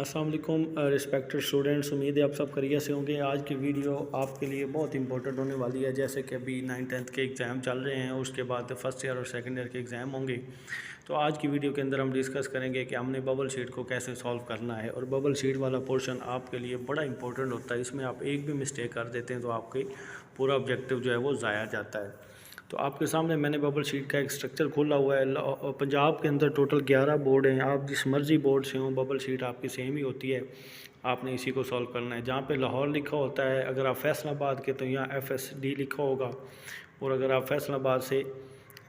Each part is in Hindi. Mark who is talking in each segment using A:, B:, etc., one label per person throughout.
A: अस्सलाम वालेकुम रिस्पेक्टेड स्टूडेंट्स। उम्मीद है आप सब खैरियत से होंगे। आज की वीडियो आपके लिए बहुत इंपॉर्टेंट होने वाली है। जैसे कि अभी 9th-10th के एग्ज़ाम चल रहे हैं, उसके बाद फर्स्ट ईयर और सेकंड ईयर के एग्ज़ाम होंगे। तो आज की वीडियो के अंदर हम डिस्कस करेंगे कि हमने बबल शीट को कैसे सॉल्व करना है। और बबल शीट वाला पोर्शन आपके लिए बड़ा इंपॉर्टेंट होता है। इसमें आप एक भी मिस्टेक कर देते हैं तो आपके पूरा ऑब्जेक्टिव जो है वो ज़ाया जाता है। तो आपके सामने मैंने बबल शीट का एक स्ट्रक्चर खोला हुआ है। पंजाब के अंदर टोटल 11 बोर्ड हैं। आप जिस मर्ज़ी बोर्ड से हों, बबल शीट आपकी सेम ही होती है। आपने इसी को सॉल्व करना है। जहाँ पे लाहौर लिखा होता है, अगर आप फैसलाबाद के तो यहाँ FSD लिखा होगा। और अगर आप फैसलाबाद से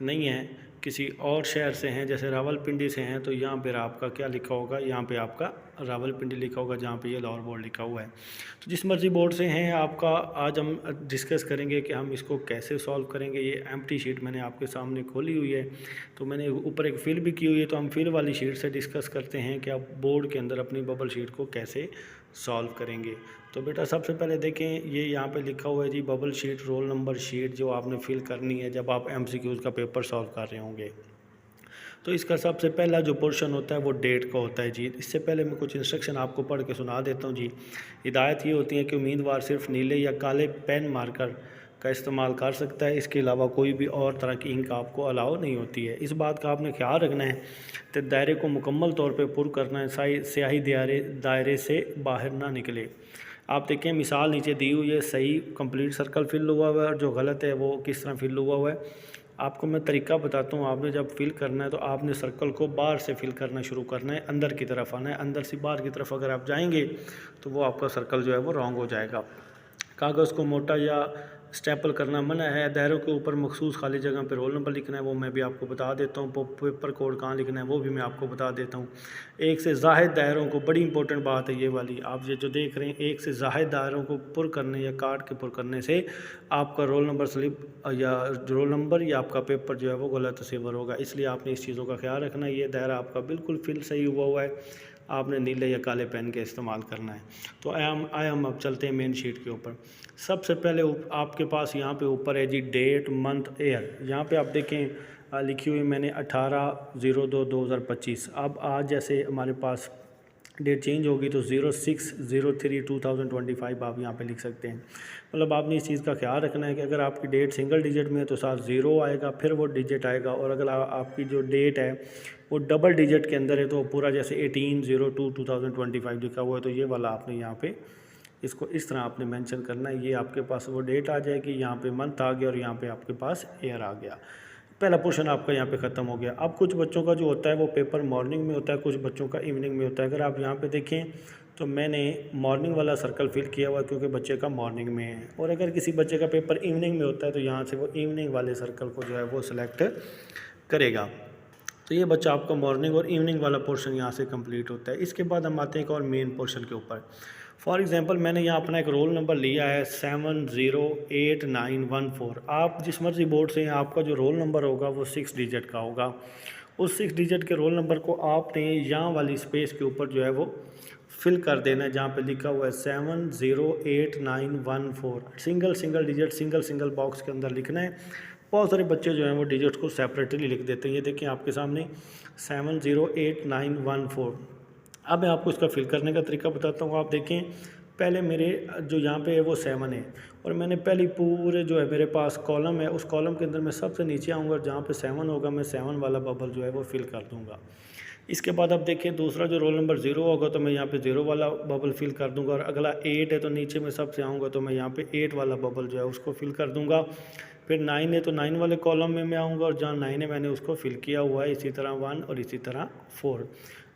A: नहीं हैं, किसी और शहर से हैं, जैसे रावलपिंडी से हैं, तो यहाँ पर आपका क्या लिखा होगा, यहाँ पे आपका रावलपिंडी लिखा होगा, जहाँ पे ये लाहौर बोर्ड लिखा हुआ है। तो जिस मर्ज़ी बोर्ड से हैं आपका, आज हम डिस्कस करेंगे कि हम इसको कैसे सॉल्व करेंगे। ये एम्प्टी शीट मैंने आपके सामने खोली हुई है, तो मैंने ऊपर एक फिल भी की हुई है। तो हम फिल वाली शीट से डिस्कस करते हैं कि आप बोर्ड के अंदर अपनी बबल शीट को कैसे सॉल्व करेंगे। तो बेटा सबसे पहले देखें, ये यहाँ पे लिखा हुआ है जी bubble sheet, roll number sheet, जो आपने फिल करनी है जब आप MCQs का पेपर सॉल्व कर रहे होंगे। तो इसका सबसे पहला जो पोर्शन होता है वो डेट का होता है जी। इससे पहले मैं कुछ इंस्ट्रक्शन आपको पढ़ के सुना देता हूँ जी। हिदायत ये होती है कि उम्मीदवार सिर्फ नीले या काले पेन मार्कर का इस्तेमाल कर सकता है। इसके अलावा कोई भी और तरह की इंक आपको अलाउ नहीं होती है। इस बात का आपने ख्याल रखना है तो दायरे को मुकम्मल तौर पर पुर करना है, स्याही दायरे से बाहर ना निकले। आप देखें मिसाल नीचे दी हुई है, सही कंप्लीट सर्कल फिल हुआ हुआ है और जो गलत है वो किस तरह फिल हुआ हुआ है। आपको मैं तरीका बताता हूँ। आपने जब फिल करना है तो आपने सर्कल को बाहर से फिल करना शुरू करना है, अंदर की तरफ आना है। अंदर से बाहर की तरफ अगर आप जाएंगे तो वो आपका सर्कल जो है वो रॉन्ग हो जाएगा। कागज़ को मोटा या स्टेपल करना मना है। दायरों के ऊपर मखसूस खाली जगह पर रोल नंबर लिखना है, वो मैं भी आपको बता देता हूँ। पेपर कोड कहाँ लिखना है वो भी मैं आपको बता देता हूँ। एक से ज़ाहिद दायरों को, बड़ी इंपॉर्टेंट बात है ये वाली, आप ये जो देख रहे हैं, एक से ज़ाहिद दायरों को पुर करने या काट के पुर करने से आपका रोल नंबर स्लिप या रोल नंबर या आपका पेपर जो है वो गलत सेवर होगा। इसलिए आपने इस चीज़ों का ख्याल रखना है। ये दायरा आपका बिल्कुल फिल सही हुआ हुआ है, आपने नीले या काले पेन का इस्तेमाल करना है। तो आए हम अब चलते हैं मेन शीट के ऊपर। सबसे पहले आपके पास यहाँ पे ऊपर है जी डेट, मंथ, ईयर। यहाँ पे आप देखें लिखी हुई मैंने 18/02/2025। अब आज जैसे हमारे पास डेट चेंज होगी तो 06/03/2025 आप यहाँ पे लिख सकते हैं। मतलब आपने इस चीज़ का ख्याल रखना है कि अगर आपकी डेट सिंगल डिजिट में है तो साथ 0 आएगा, फिर वो डिजिट आएगा। और अगर आपकी जो डेट है वो डबल डिजिट के अंदर है तो पूरा जैसे 18/02/2025 लिखा हुआ है, तो ये वाला आपने यहाँ पे इसको इस तरह आपने मेंशन करना है। ये आपके पास वो डेट आ जाएगी, यहाँ पे मंथ आ गया और यहाँ पे आपके पास ईयर आ गया। पहला पोर्शन आपका यहाँ पे ख़त्म हो गया। अब कुछ बच्चों का जो होता है वो पेपर मॉर्निंग में होता है, कुछ बच्चों का इवनिंग में होता है। अगर आप यहाँ पे देखें तो मैंने मॉर्निंग वाला सर्कल फिल किया हुआ क्योंकि बच्चे का मॉर्निंग में है। और अगर किसी बच्चे का पेपर इवनिंग में होता है तो यहाँ से वो इवनिंग वाले सर्कल को जो है वो सिलेक्ट करेगा। तो ये बच्चा आपका मॉर्निंग और इवनिंग वाला पोर्शन यहाँ से कंप्लीट होता है। इसके बाद हम आते हैं एक और मेन पोर्शन के ऊपर। फॉर एग्जांपल मैंने यहाँ अपना एक रोल नंबर लिया है 708914। आप जिस मर्जी बोर्ड से हैं, आपका जो रोल नंबर होगा वो 6 डिजिट का होगा। उस 6 डिजिट के रोल नंबर को आपने यहाँ वाली स्पेस के ऊपर जो है वो फिल कर देना है, जहाँ पे लिखा हुआ है 708914। सिंगल डिजिट सिंगल बॉक्स के अंदर लिखना है। बहुत सारे बच्चे जो हैं वो डिजिट को सेपरेटली लिख देते हैं। ये देखें आपके सामने 708914। अब मैं आपको इसका फिल करने का तरीका बताता हूँ। आप देखें पहले मेरे जो यहाँ पे है वो 7 है और मैंने पहली पूरे जो है मेरे पास कॉलम है, उस कॉलम के अंदर मैं सबसे नीचे आऊँगा और जहाँ पे 7 होगा मैं 7 वाला बबल जो है वो फिल कर दूँगा। इसके बाद आप देखिए दूसरा जो रोल नंबर 0 होगा तो मैं यहाँ पे 0 वाला बबल फिल कर दूँगा। और अगला 8 है तो नीचे मैं सबसे आऊँगा तो मैं यहाँ पे 8 वाला बबल जो है उसको फिल कर दूँगा। फिर 9 है तो 9 वाले कॉलम में मैं आऊँगा और जहाँ 9 है मैंने उसको फिल किया हुआ है। इसी तरह 1 और इसी तरह 4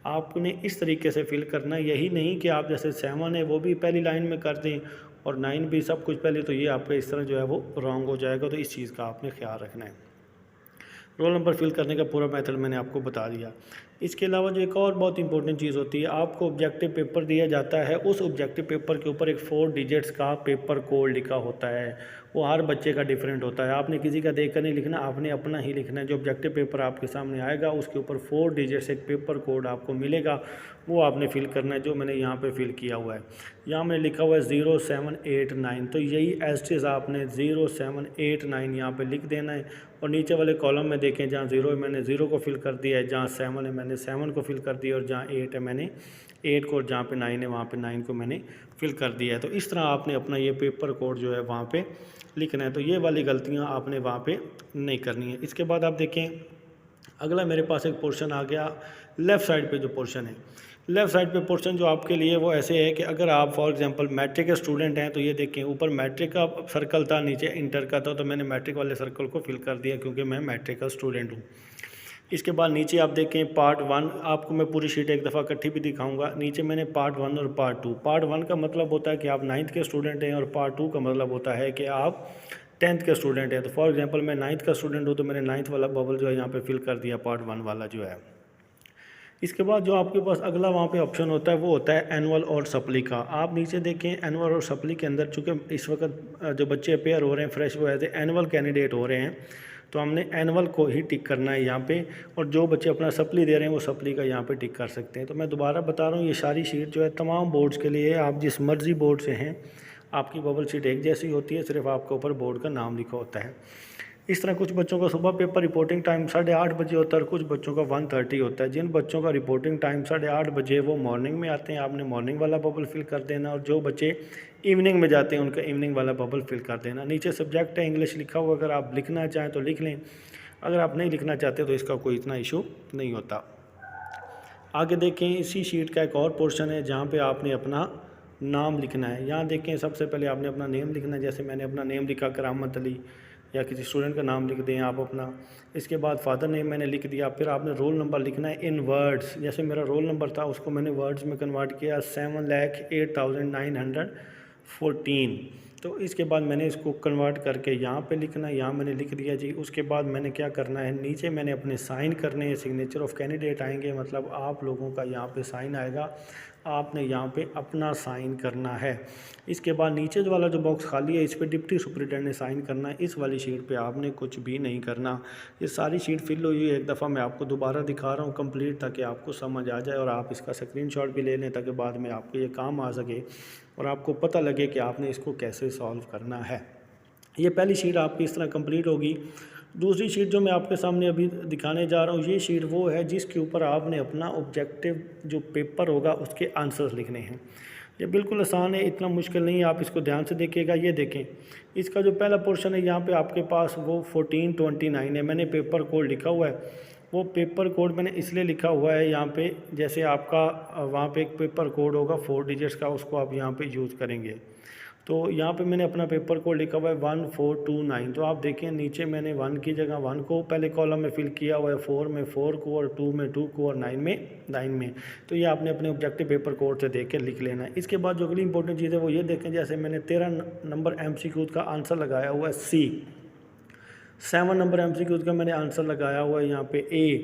A: आपने इस तरीके से फिल करना है। यही नहीं कि आप जैसे 7 है वो भी पहली लाइन में कर दें और 9 भी सब कुछ पहले, तो ये आपका इस तरह जो है वो रॉन्ग हो जाएगा। तो इस चीज़ का आपने ख्याल रखना है। रोल नंबर फिल करने का पूरा मेथड मैंने आपको बता दिया। इसके अलावा जो एक और बहुत इंपॉर्टेंट चीज़ होती है, आपको ऑब्जेक्टिव पेपर दिया जाता है। उस ऑब्जेक्टिव पेपर के ऊपर एक 4 डिजिट्स का पेपर कोड लिखा होता है। वो हर बच्चे का डिफरेंट होता है। आपने किसी का देख कर नहीं लिखना, आपने अपना ही लिखना है। जो ऑब्जेक्टिव पेपर आपके सामने आएगा उसके ऊपर 4 डिजिट्स एक पेपर कोड आपको मिलेगा, वो आपने फिल करना है, जो मैंने यहाँ पे फिल किया हुआ है। यहाँ मैंने लिखा हुआ है 0789, तो यही एज आपने 0789 यहाँ पे लिख देना है। और नीचे वाले कॉलम में देखें जहाँ 0 है मैंने 0 को फिल कर दिया है, जहाँ 7 है मैंने 7 को फिल कर दिया और जहाँ 8 है मैंने 8 को, और जहाँ पे 9 है वहाँ पे 9 को मैंने फिल कर दिया है। तो इस तरह आपने अपना ये पेपर कोड जो है वहाँ पे लिखना है। तो ये वाली गलतियाँ आपने वहाँ पे नहीं करनी है। इसके बाद आप देखें, अगला मेरे पास एक पोर्शन आ गया लेफ़्ट साइड पे। जो पोर्शन है लेफ़्ट साइड पे पोर्शन जो आपके लिए वो ऐसे है कि अगर आप फॉर एग्जांपल मैट्रिक के स्टूडेंट हैं तो ये देखें, ऊपर मैट्रिक का सर्कल था, नीचे इंटर का था, तो मैंने मैट्रिक वाले सर्कल को फिल कर दिया क्योंकि मैं मैट्रिक का स्टूडेंट हूँ। इसके बाद नीचे आप देखें पार्ट 1, आपको मैं पूरी शीट एक दफ़ा इकट्ठी भी दिखाऊंगा। नीचे मैंने पार्ट 1 और पार्ट 2। पार्ट 1 का मतलब होता है कि आप 9th के स्टूडेंट हैं, और पार्ट 2 का मतलब होता है कि आप 10th के स्टूडेंट हैं। तो फॉर एग्जांपल मैं 9th का स्टूडेंट हूँ तो मैंने 9th वाला बबल जो है यहाँ पे फिल कर दिया, पार्ट 1 वाला जो है। इसके बाद जो आपके पास अगला वहाँ पे ऑप्शन होता है वो होता है एनुअल और सप्ली का। आप नीचे देखें एनुअल और सप्ली के अंदर, चूँकि इस वक्त जो बच्चे अपेयर हो रहे हैं फ्रेश, वो एज ए एनुअल कैंडिडेट हो रहे हैं, तो हमने एनुअल को ही टिक करना है यहाँ पे, और जो बच्चे अपना सप्ली दे रहे हैं वो सप्ली का यहाँ पे टिक कर सकते हैं। तो मैं दोबारा बता रहा हूँ, ये सारी शीट जो है तमाम बोर्ड्स के लिए है। आप जिस मर्जी बोर्ड से हैं आपकी बबल शीट एक जैसी होती है, सिर्फ आपके ऊपर बोर्ड का नाम लिखा होता है। इस तरह कुछ बच्चों का सुबह पेपर रिपोर्टिंग टाइम 8:30 बजे होता है, और कुछ बच्चों का 1:30 होता है। जिन बच्चों का रिपोर्टिंग टाइम 8:30 बजे वो मॉर्निंग में आते हैं, आपने मॉर्निंग वाला बबल फिल कर देना, और जो बच्चे इवनिंग में जाते हैं उनका इवनिंग वाला बबल फिल कर देना। नीचे सब्जेक्ट है इंग्लिश लिखा हुआ, अगर आप लिखना चाहें तो लिख लें, अगर आप नहीं लिखना चाहते तो इसका कोई इतना इशू नहीं होता। आगे देखें, इसी शीट का एक और पोर्शन है जहाँ पे आपने अपना नाम लिखना है। यहाँ देखें, सबसे पहले आपने अपना नेम लिखना है। जैसे मैंने अपना नेम लिखा करामत अली, या किसी स्टूडेंट का नाम लिख दें आप अपना। इसके बाद फादर नेम मैंने लिख दिया। फिर आपने रोल नंबर लिखना है इन वर्ड्स। जैसे मेरा रोल नंबर था उसको मैंने वर्ड्स में कन्वर्ट किया 7,08,914। तो इसके बाद मैंने इसको कन्वर्ट करके यहाँ पे लिखना है, यहाँ मैंने लिख दिया जी। उसके बाद मैंने क्या करना है, नीचे मैंने अपने साइन करने हैं, सिग्नेचर ऑफ कैंडिडेट आएंगे, मतलब आप लोगों का यहाँ पे साइन आएगा, आपने यहाँ पे अपना साइन करना है। इसके बाद नीचे जो वाला जो बॉक्स खाली है इस पर डिप्टी सुपरिटेंडेंट ने साइन करना है। इस वाली शीट पे आपने कुछ भी नहीं करना। ये सारी शीट फिल हुई है, एक दफ़ा मैं आपको दोबारा दिखा रहा हूँ कंप्लीट, ताकि आपको समझ आ जाए और आप इसका स्क्रीनशॉट भी ले लें, ताकि बाद में आपको ये काम आ सके और आपको पता लगे कि आपने इसको कैसे सॉल्व करना है। ये पहली शीट आपकी इस तरह कंप्लीट होगी। दूसरी शीट जो मैं आपके सामने अभी दिखाने जा रहा हूँ, ये शीट वो है जिसके ऊपर आपने अपना ऑब्जेक्टिव जो पेपर होगा उसके आंसर्स लिखने हैं। ये बिल्कुल आसान है, इतना मुश्किल नहीं है, आप इसको ध्यान से देखिएगा। ये देखें, इसका जो पहला पोर्शन है यहाँ पे आपके पास वो 1429 है। मैंने पेपर कोड लिखा हुआ है, वो पेपर कोड मैंने इसलिए लिखा हुआ है यहाँ पे, जैसे आपका वहाँ पे एक पेपर कोड होगा 4 डिजिट्स का, उसको आप यहाँ पे यूज़ करेंगे। तो यहाँ पे मैंने अपना पेपर कोड लिखा हुआ है 1429। तो आप देखें नीचे मैंने 1 की जगह 1 को पहले कॉलम में फिल किया हुआ है, 4 में 4 को, और 2 में 2 को, और 9 में 9 में। तो ये आपने अपने ऑब्जेक्टिव पेपर कोड से देख के लिख लेना है। इसके बाद जो अगली इंपॉर्टेंट चीज़ है वो ये देखें, जैसे मैंने 13 नंबर MCQ का आंसर लगाया हुआ है C, 7 नंबर MCQ का मैंने आंसर लगाया हुआ है यहाँ पे A,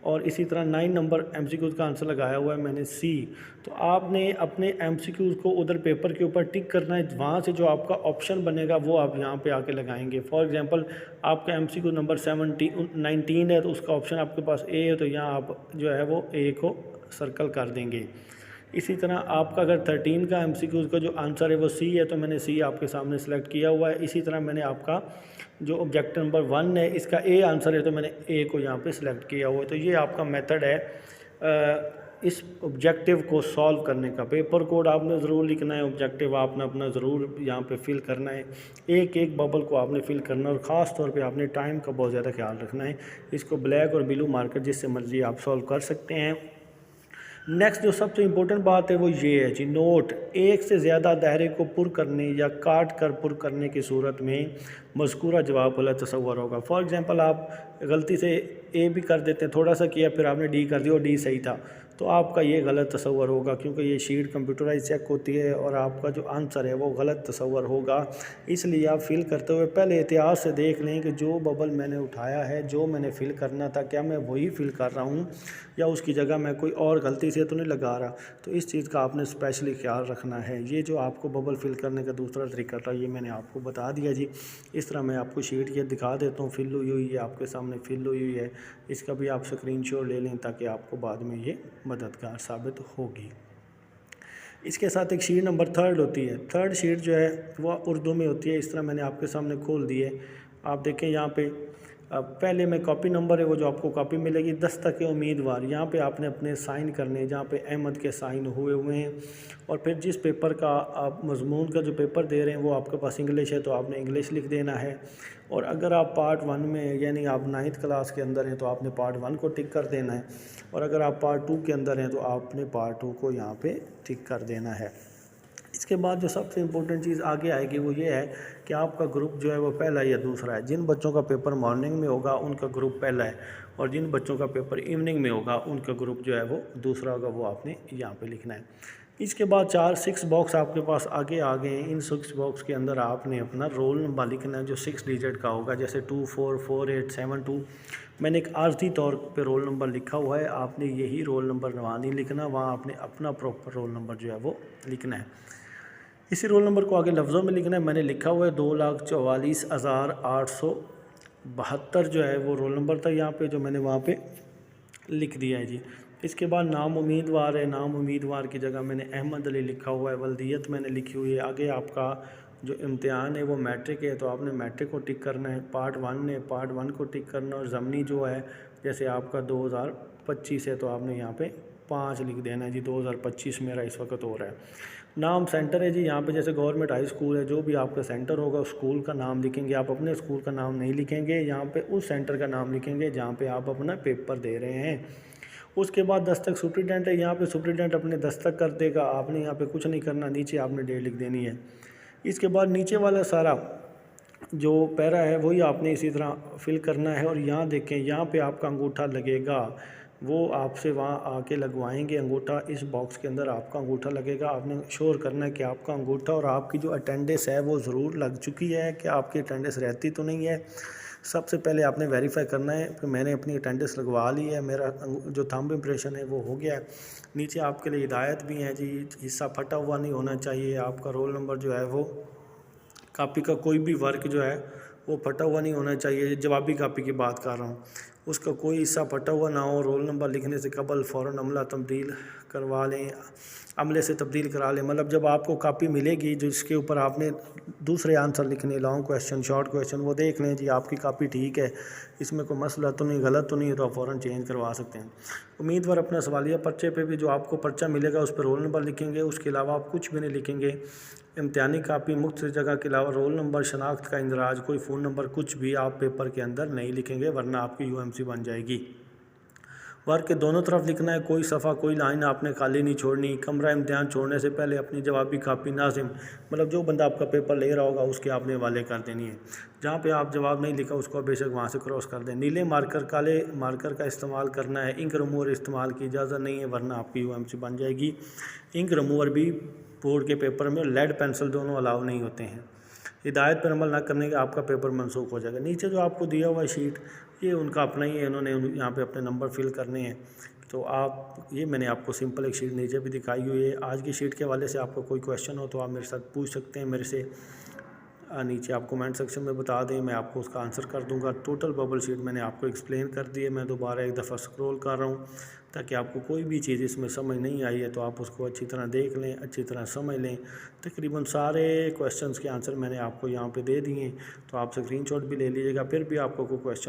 A: और इसी तरह 9 नंबर MCQ का आंसर लगाया हुआ है मैंने C। तो आपने अपने MCQ को उधर पेपर के ऊपर टिक करना है, वहाँ से जो आपका ऑप्शन बनेगा वो आप यहाँ पे आके लगाएंगे। फॉर एग्जांपल आपका MCQ नंबर 19 है, तो उसका ऑप्शन आपके पास A है, तो यहाँ आप जो है वो A को सर्कल कर देंगे। इसी तरह आपका अगर 13 का MCQ का जो आंसर है वो C है, तो मैंने C आपके सामने सेलेक्ट किया हुआ है। इसी तरह मैंने आपका जो ऑब्जेक्टिव नंबर 1 है, इसका A आंसर है, तो मैंने A को यहाँ पे सिलेक्ट किया हुआ है। तो ये आपका मेथड है इस ऑब्जेक्टिव को सॉल्व करने का। पेपर कोड आपने ज़रूर लिखना है, ऑब्जेक्टिव आपने अपना ज़रूर यहाँ पे फिल करना है, एक एक बबल को आपने फिल करना है, और ख़ास तौर पे आपने टाइम का बहुत ज़्यादा ख्याल रखना है। इसको ब्लैक और ब्लू मार्कर जिससे मर्जी आप सॉल्व कर सकते हैं। नेक्स्ट जो सबसे इम्पोर्टेंट बात है वो ये है जी, नोट, एक से ज़्यादा दायरे को पुर करने या काट कर पुर करने की सूरत में मज़कूरा जवाब गलत तस्वर होगा। फॉर एग्जांपल आप गलती से A भी कर देते हैं, थोड़ा सा किया, फिर आपने D कर दिया और D सही था, तो आपका ये गलत तस्वर होगा, क्योंकि ये शीट कंप्यूटराइज चेक होती है और आपका जो आंसर है वो गलत तस्वर होगा। इसलिए आप फिल करते हुए पहले एहतियात से देख लें कि जो बबल मैंने उठाया है, जो मैंने फ़िल करना था, क्या मैं वही फ़िल कर रहा हूँ या उसकी जगह मैं कोई और गलती से तो नहीं लगा रहा। तो इस चीज़ का आपने स्पेशली ख्याल रखना है। ये जो आपको बबल फिल करने का दूसरा तरीका था ये मैंने आपको बता दिया जी। इस तरह मैं आपको शीट ये दिखा देता हूँ, फिल हुई हुई है, आपके सामने फिल हुई हुई है। इसका भी आप स्क्रीनशॉट ले लें ताकि आपको बाद में ये मददगार साबित होगी। इसके साथ एक शीट नंबर 3 होती है। 3rd शीट जो है वो उर्दू में होती है। इस तरह मैंने आपके सामने खोल दी है। आप देखें यहाँ पे पहले में कॉपी नंबर है वो जो आपको कॉपी मिलेगी, दस्तक उम्मीदवार, यहाँ पे आपने अपने साइन करने, जहाँ पे अहमद के साइन हुए हैं। और फिर जिस पेपर का आप मजमून का जो पेपर दे रहे हैं वो आपके पास इंग्लिश है तो आपने इंग्लिश लिख देना है। और अगर आप पार्ट 1 में यानी आप 9th क्लास के अंदर हैं तो आपने पार्ट 1 को टिक कर देना है, और अगर आप पार्ट 2 के अंदर हैं तो आपने पार्ट 2 को यहाँ पे टिक कर देना है। इसके बाद जो सबसे इम्पोर्टेंट चीज़ आगे आएगी वो ये है कि आपका ग्रुप जो है वो पहला या दूसरा है। जिन बच्चों का पेपर मॉर्निंग में होगा उनका ग्रुप पहला है, और जिन बच्चों का पेपर इवनिंग में होगा उनका ग्रुप जो है वो दूसरा होगा, वो आपने यहाँ पे लिखना है। इसके बाद 6 बॉक्स आपके पास आगे आ गए हैं। इन 6 बॉक्स के अंदर आपने अपना रोल नंबर लिखना है जो 6 डिजिट का होगा, जैसे 244872। मैंने एक आर्जी तौर पे रोल नंबर लिखा हुआ है, आपने यही रोल नंबर वहाँ नहीं लिखना, वहाँ आपने अपना प्रॉपर रोल नंबर जो है वो लिखना है। इसी रोल नंबर को आगे लफ्ज़ों में लिखना है। मैंने लिखा हुआ है 2,44,872 जो है वो रोल नंबर था यहाँ पे, जो मैंने वहाँ पे लिख दिया है जी। इसके बाद नाम उम्मीदवार है, नाम उम्मीदवार की जगह मैंने अहमद अली लिखा हुआ है। वल्दियत मैंने लिखी हुई है। आगे आपका जो इम्तिहान है वो मैट्रिक है तो आपने मैट्रिक को टिक करना है। पार्ट 1 है, पार्ट 1 को टिक करना। और ज़मनी जो है जैसे आपका 2025 है तो आपने यहाँ पे 5 लिख देना है जी। 2025 मेरा इस वक्त हो रहा है। नाम सेंटर है जी, यहाँ पे जैसे गवर्नमेंट हाई स्कूल है, जो भी आपका सेंटर होगा उस स्कूल का नाम लिखेंगे। आप अपने स्कूल का नाम नहीं लिखेंगे, यहाँ पे उस सेंटर का नाम लिखेंगे जहाँ पे आप अपना पेपर दे रहे हैं। उसके बाद दस्तक सुप्रिटेंडेंट है, यहाँ पे सुप्रिटेंडेंट अपने दस्तक कर देगा, आपने यहाँ पे कुछ नहीं करना, नीचे आपने डेट लिख देनी है। इसके बाद नीचे वाला सारा जो पैरा है वही आपने इसी तरह फिल करना है। और यहाँ देखें, यहाँ पे आपका अंगूठा लगेगा, वो आपसे वहाँ आके लगवाएंगे अंगूठा। इस बॉक्स के अंदर आपका अंगूठा लगेगा। आपने श्योर करना है कि आपका अंगूठा और आपकी जो अटेंडेंस है वो ज़रूर लग चुकी है, कि आपकी अटेंडेंस रहती तो नहीं है। सबसे पहले आपने वेरीफाई करना है कि मैंने अपनी अटेंडेंस लगवा ली है, मेरा जो थंब इम्प्रेशन है वो हो गया है। नीचे आपके लिए हिदायत भी है जी, हिस्सा फटा हुआ नहीं होना चाहिए। आपका रोल नंबर जो है वो कापी का कोई भी वर्क जो है वो फटा हुआ नहीं होना चाहिए। जवाबी कापी की बात कर रहा हूँ, उसका कोई हिस्सा फटा हुआ ना हो। रोल नंबर लिखने से कबल फ़ौरन अमला तब्दील करवा लें, अमले से तब्दील करा लें। मतलब जब आपको कापी मिलेगी जिसके ऊपर आपने दूसरे आंसर लिखने, लॉन्ग क्वेश्चन, शॉर्ट क्वेश्चन, वो देख लें जी आपकी कापी ठीक है, इसमें कोई मसला तो नहीं, गलत तो नहीं है, तो आप फ़ौरन चेंज करवा सकते हैं। उम्मीदवार अपना सवालिया पर्चे पे भी जो आपको पर्चा मिलेगा उस पर रोल नंबर लिखेंगे, उसके अलावा आप कुछ भी नहीं लिखेंगे। इम्तिहानी कापी मुख्त जगह के अलावा रोल नंबर, शनाख्त का इंदराज, कोई फ़ोन नंबर, कुछ भी आप पेपर के अंदर नहीं लिखेंगे, वरना आपकी UMC बन जाएगी। वर्क के दोनों तरफ लिखना है, कोई सफ़ा कोई लाइन आपने खाली नहीं छोड़नी। कमरा इम्तिहान छोड़ने से पहले अपनी जवाबी कापी नाज़िम, मतलब जो बंदा आपका पेपर ले रहा होगा उसके आपने हवाले कर देनी है। जहाँ पे आप जवाब नहीं लिखा उसको बेशक वहाँ से क्रॉस कर दें। नीले मार्कर, काले मार्कर का इस्तेमाल करना है। इंक रिमूवर इस्तेमाल की इजाज़त नहीं है, वरना आपकी UMC बन जाएगी। इंक रिमूवर भी बोर्ड के पेपर में लेड पेंसिल दोनों अलाउ नहीं होते हैं। हिदायत पर अमल ना करने का आपका पेपर मनसूख हो जाएगा। नीचे जो आपको दिया हुआ शीट ये उनका अपना ही है, इन्होंने यहाँ पे अपने नंबर फिल करने हैं। तो आप ये मैंने आपको सिंपल एक शीट नीचे भी दिखाई हुई है। आज की शीट के हवाले से आपको कोई क्वेश्चन हो तो आप मेरे साथ पूछ सकते हैं। मेरे से नीचे आप कमेंट सेक्शन में बता दें, मैं आपको उसका आंसर कर दूंगा। टोटल बबल शीट मैंने आपको एक्सप्लेन कर दी है। मैं दोबारा एक दफ़ा स्क्रॉल कर रहा हूँ ताकि आपको कोई भी चीज़ इसमें समझ नहीं आई है तो आप उसको अच्छी तरह देख लें, अच्छी तरह समझ लें। तकरीबन सारे क्वेश्चंस के आंसर मैंने आपको यहाँ पे दे दिए, तो आप स्क्रीनशॉट भी ले लीजिएगा। फिर भी आपको कोई क्वेश्चन